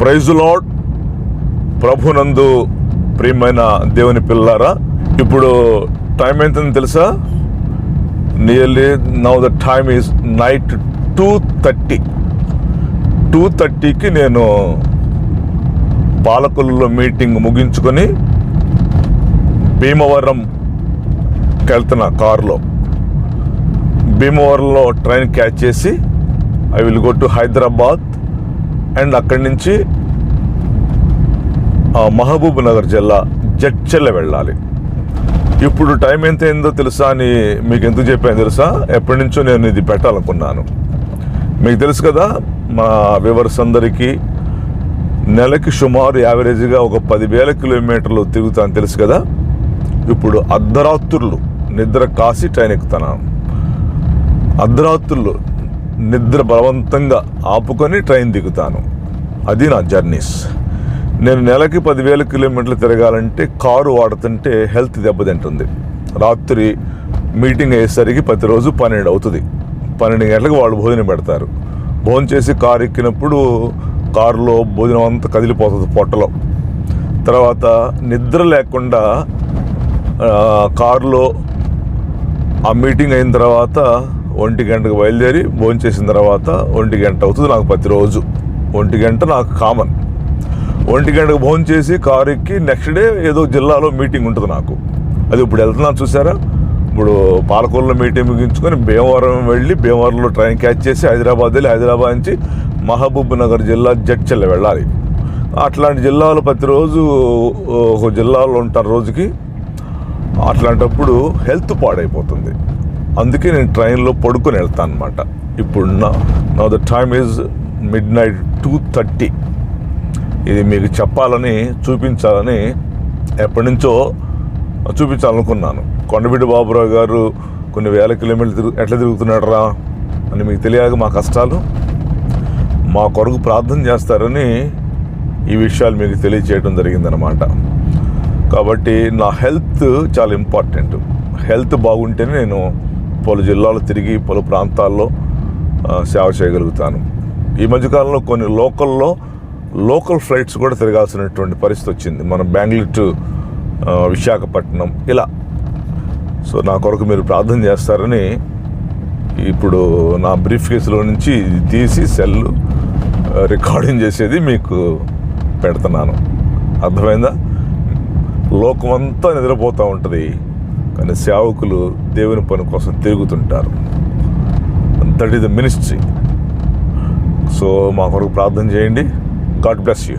Praise lord. ప్రభునందు ప్రియమైన దేవుని పిల్లారా, ఇప్పుడు టైం ఎంతని తెలుసా? Nearly now the time is night 2:30కి నేను పాలకొల్లులో మీటింగ్ ముగించుకొని భీమవరంకి వెళ్తున్నా కారులో. భీమవరంలో ట్రైన్ క్యాచ్ చేసి I will go to Hyderabad and అక్కడి నుంచి మహబూబ్ నగర్ జిల్లా జడ్చర్ల వెళ్ళాలి. ఇప్పుడు టైం ఎంత అయిందో తెలుసా అని మీకు ఎందుకు చెప్పాను తెలుసా? ఎప్పటి నుంచో నేను ఇది పెట్టాలనుకున్నాను. మీకు తెలుసు కదా, మా వ్యూవర్స్ అందరికీ నెలకి సుమారు యావరేజ్గా ఒక 10,000 కిలోమీటర్లు తిరుగుతాను తెలుసు కదా. ఇప్పుడు అర్ధరాత్రులు నిద్ర కాసి ట్రైన్ ఎక్కుతున్నాను. అర్ధరాత్రులు నిద్ర బలవంతంగా ఆపుకొని ట్రైన్ దిగుతాను. అది నా జర్నీస్. నేను నెలకి 10,000 కిలోమీటర్లు తిరగాలంటే కారు వాడుతుంటే హెల్త్ దెబ్బతింటుంది. రాత్రి మీటింగ్ అయ్యేసరికి ప్రతిరోజు 12 అవుతుంది. 12 గంటలకు వాళ్ళు భోజనం పెడతారు. భోజనం చేసి కారు ఎక్కినప్పుడు కారులో భోజనం అంతా కదిలిపోతుంది పొట్టలో. తర్వాత నిద్ర లేకుండా కారులో ఆ మీటింగ్ అయిన తర్వాత 1 గంటకు బయలుదేరి భోజనం చేసిన తర్వాత 1 గంట అవుతుంది నాకు ప్రతిరోజు. 1 గంట నాకు కామన్. 1 గంటకు భోజనం చేసి కారు ఎక్కి నెక్స్ట్ డే ఏదో జిల్లాలో మీటింగ్ ఉంటుంది నాకు. అది ఇప్పుడు వెళ్తున్నాను చూసారా. ఇప్పుడు పాలకొల్లులో మీటింగ్ ముగించుకొని భీమవరం వెళ్ళి భీమవరంలో ట్రైన్ క్యాచ్ చేసి హైదరాబాద్ వెళ్ళి హైదరాబాద్ నుంచి మహబూబ్ నగర్ జిల్లా జడ్చర్ల వెళ్ళాలి. అట్లాంటి జిల్లాలు ప్రతిరోజు ఒక జిల్లాలో ఉంటారు రోజుకి. అట్లాంటప్పుడు హెల్త్ పాడైపోతుంది. అందుకే నేను ట్రైన్లో పడుకొని వెళ్తాను అనమాట. ఇప్పుడు నా ద టైమ్ ఈజ్ midnight 2:30. ఇది మీకు చెప్పాలని చూపించాలని ఎప్పటి నుంచో చూపించాలనుకున్నాను. కొండవీటి బాబురావు గారు కొన్ని వేల కిలోమీటర్లు ఎట్లా తిరుగుతున్నాడు రా అని మీకు తెలియక మా కష్టాలు, మా కొరకు ప్రార్థన చేస్తారని ఈ విషయాలు మీకు తెలియచేయడం జరిగిందనమాట. కాబట్టి నా హెల్త్ చాలా ఇంపార్టెంట్. హెల్త్ బాగుంటేనే నేను పలు జిల్లాలు తిరిగి పలు ప్రాంతాల్లో సేవ చేయగలుగుతాను. ఈ మధ్యకాలంలో కొన్ని లోకల్ ఫ్లైట్స్ కూడా తిరగాల్సినటువంటి పరిస్థితి వచ్చింది. మనం బెంగళూరు టు విశాఖపట్నం ఇలా. సో నా కొరకు మీరు ప్రార్థన చేస్తారని ఇప్పుడు నా బ్రీఫ్ కేసులో నుంచి తీసి సెల్ రికార్డింగ్ చేసేది మీకు పెడుతున్నాను. అర్థమైందా? లోకమంతా నిద్రపోతూ ఉంటుంది, కానీ సేవకులు దేవుని పని కోసం తిరుగుతుంటారు. That is the ministry. So మా కొరకు ప్రార్థన చేయండి. God bless you.